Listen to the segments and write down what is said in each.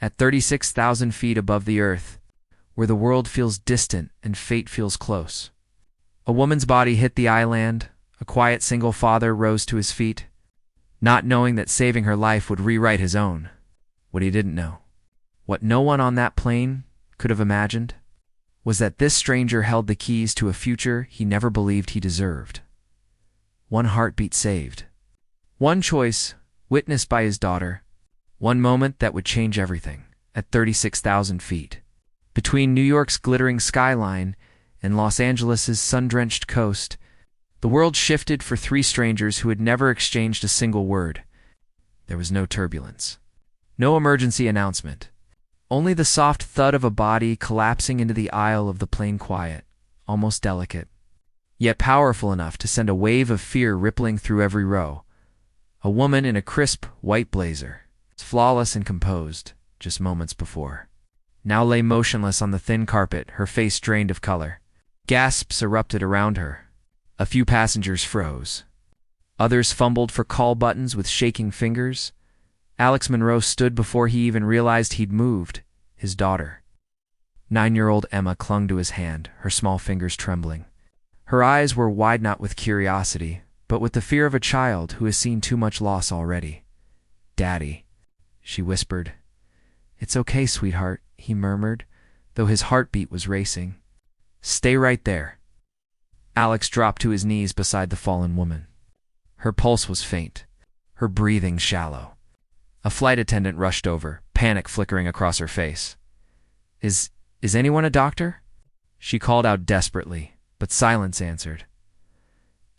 at 36,000 feet above the earth, where the world feels distant and fate feels close. A woman's body hit the island. A quiet single father rose to his feet, not knowing that saving her life would rewrite his own. What he didn't know, what no one on that plane could have imagined, was that this stranger held the keys to a future he never believed he deserved. One heartbeat saved. One choice witnessed by his daughter. One moment that would change everything. At 36,000 feet, between New York's glittering skyline and Los Angeles' sun-drenched coast, the world shifted for three strangers who had never exchanged a single word. There was no turbulence, no emergency announcement, only the soft thud of a body collapsing into the aisle of the plane, quiet, almost delicate, yet powerful enough to send a wave of fear rippling through every row. A woman in a crisp white blazer, flawless and composed, just moments before, now lay motionless on the thin carpet, her face drained of color. Gasps erupted around her. A few passengers froze. Others fumbled for call buttons with shaking fingers. Alex Monroe stood before he even realized he'd moved. His daughter. 9-year-old Emma clung to his hand, her small fingers trembling. Her eyes were wide not with curiosity, but with the fear of a child who has seen too much loss already. "Daddy," she whispered. "It's okay, sweetheart," he murmured, though his heartbeat was racing. "Stay right there." Alex dropped to his knees beside the fallen woman. Her pulse was faint, her breathing shallow. A flight attendant rushed over, panic flickering across her face. Is anyone a doctor?" she called out desperately, but silence answered.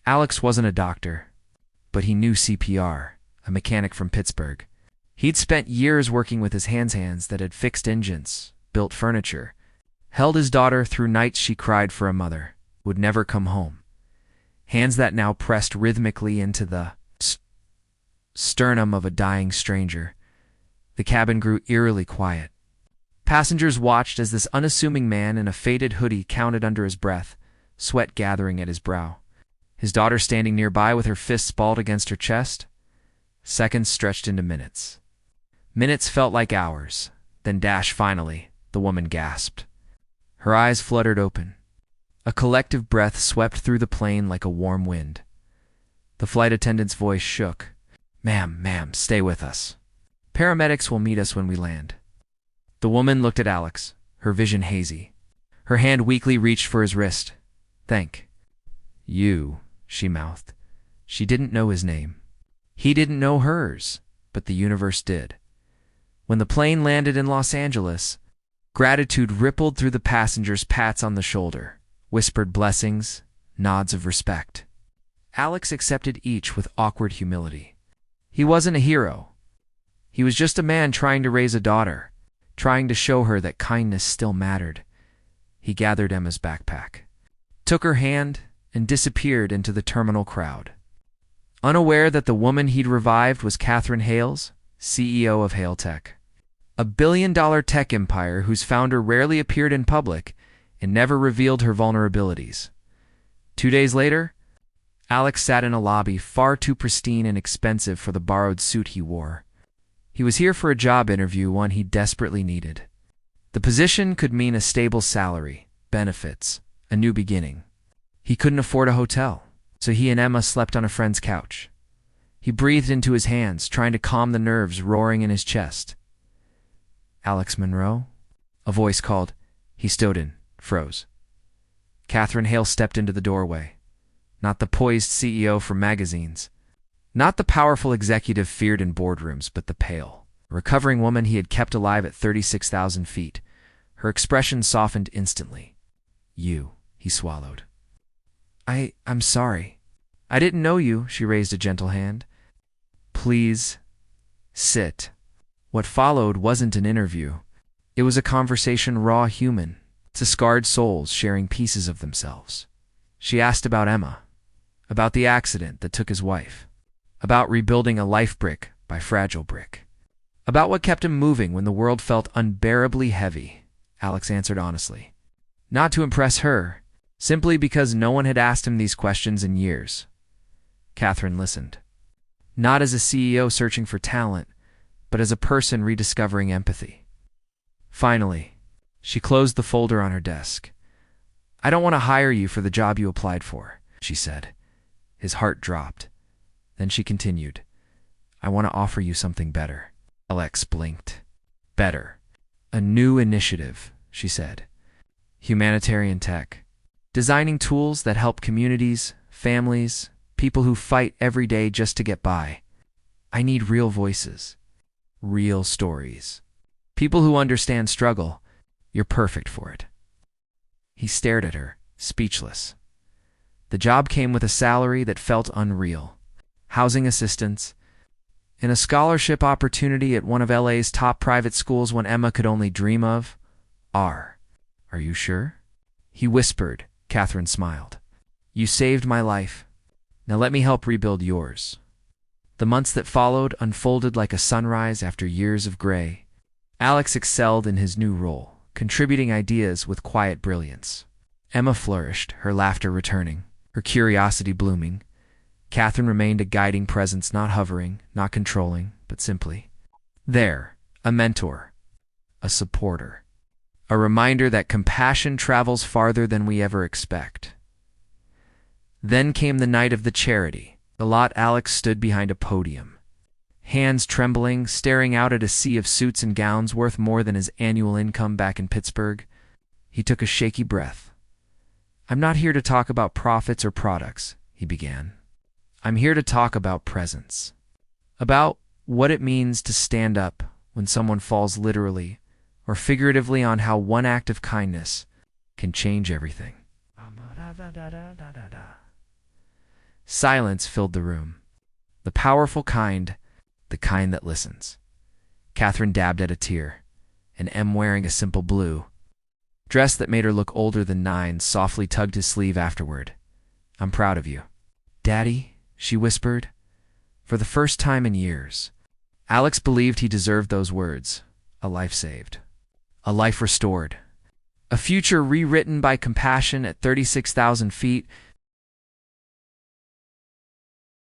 Alex wasn't a doctor, but he knew CPR, a mechanic from Pittsburgh. He'd spent years working with his hands that had fixed engines, built furniture, held his daughter through nights she cried for a mother, would never come home. Hands that now pressed rhythmically into the sternum of a dying stranger. The cabin grew eerily quiet. Passengers watched as this unassuming man in a faded hoodie counted under his breath, sweat gathering at his brow. His daughter standing nearby with her fists balled against her chest. Seconds stretched into minutes. Minutes felt like hours. Then finally, the woman gasped. Her eyes fluttered open. A collective breath swept through the plane like a warm wind. The flight attendant's voice shook. Ma'am, stay with us. Paramedics will meet us when we land." The woman looked at Alex, her vision hazy. Her hand weakly reached for his wrist. "Thank you," she mouthed. She didn't know his name. He didn't know hers, but the universe did. When the plane landed in Los Angeles, gratitude rippled through the passengers' pats on the shoulder, whispered blessings, nods of respect. Alex accepted each with awkward humility. He wasn't a hero. He was just a man trying to raise a daughter, trying to show her that kindness still mattered. He gathered Emma's backpack, took her hand, and disappeared into the terminal crowd. Unaware that the woman he'd revived was Catherine Hales, CEO of Hale Tech, a billion-dollar tech empire whose founder rarely appeared in public and never revealed her vulnerabilities. 2 days later, Alex sat in a lobby far too pristine and expensive for the borrowed suit he wore. He was here for a job interview, one he desperately needed. The position could mean a stable salary, benefits, a new beginning. He couldn't afford a hotel, so he and Emma slept on a friend's couch. He breathed into his hands, trying to calm the nerves roaring in his chest. "Alex Monroe?" A voice called. He stood in, froze. Catherine Hale stepped into the doorway. Not the poised CEO from magazines. Not the powerful executive feared in boardrooms, but the pale, recovering woman he had kept alive at 36,000 feet. Her expression softened instantly. "You," he swallowed. I'm sorry. I didn't know you," she raised a gentle hand. "Please, sit." What followed wasn't an interview. It was a conversation raw human, to scarred souls sharing pieces of themselves. She asked about Emma, about the accident that took his wife, about rebuilding a life brick by fragile brick, about what kept him moving when the world felt unbearably heavy. Alex answered honestly. Not to impress her, simply because no one had asked him these questions in years. Catherine listened. Not as a CEO searching for talent, but as a person rediscovering empathy. Finally, she closed the folder on her desk. "I don't want to hire you for the job you applied for," she said. His heart dropped. Then she continued, "I want to offer you something better." Alex blinked. "Better." "A new initiative," she said. "Humanitarian tech. Designing tools that help communities, families, people who fight every day just to get by. I need real voices, real stories. People who understand struggle. You're perfect for it." He stared at her, speechless. The job came with a salary that felt unreal. Housing assistance, and a scholarship opportunity at one of LA's top private schools one Emma could only dream of. Are you sure?" He whispered. Catherine smiled. "You saved my life. Now let me help rebuild yours." The months that followed unfolded like a sunrise after years of gray. Alex excelled in his new role, contributing ideas with quiet brilliance. Emma flourished, her laughter returning, her curiosity blooming. Catherine remained a guiding presence, not hovering, not controlling, but simply there, a mentor, a supporter, a reminder that compassion travels farther than we ever expect. Then came the night of the charity. The lot Alex stood behind a podium, hands trembling, staring out at a sea of suits and gowns worth more than his annual income back in Pittsburgh. He took a shaky breath. "I'm not here to talk about profits or products," he began. "I'm here to talk about presence. About what it means to stand up when someone falls literally or figuratively, on how one act of kindness can change everything." Silence filled the room. The powerful kind, the kind that listens. Catherine dabbed at a tear, and M, wearing a simple blue dress that made her look older than 9, softly tugged his sleeve afterward. "I'm proud of you." "Daddy," she whispered. For the first time in years, Alex believed he deserved those words. A life saved. A life restored. A future rewritten by compassion. At 36,000 feet,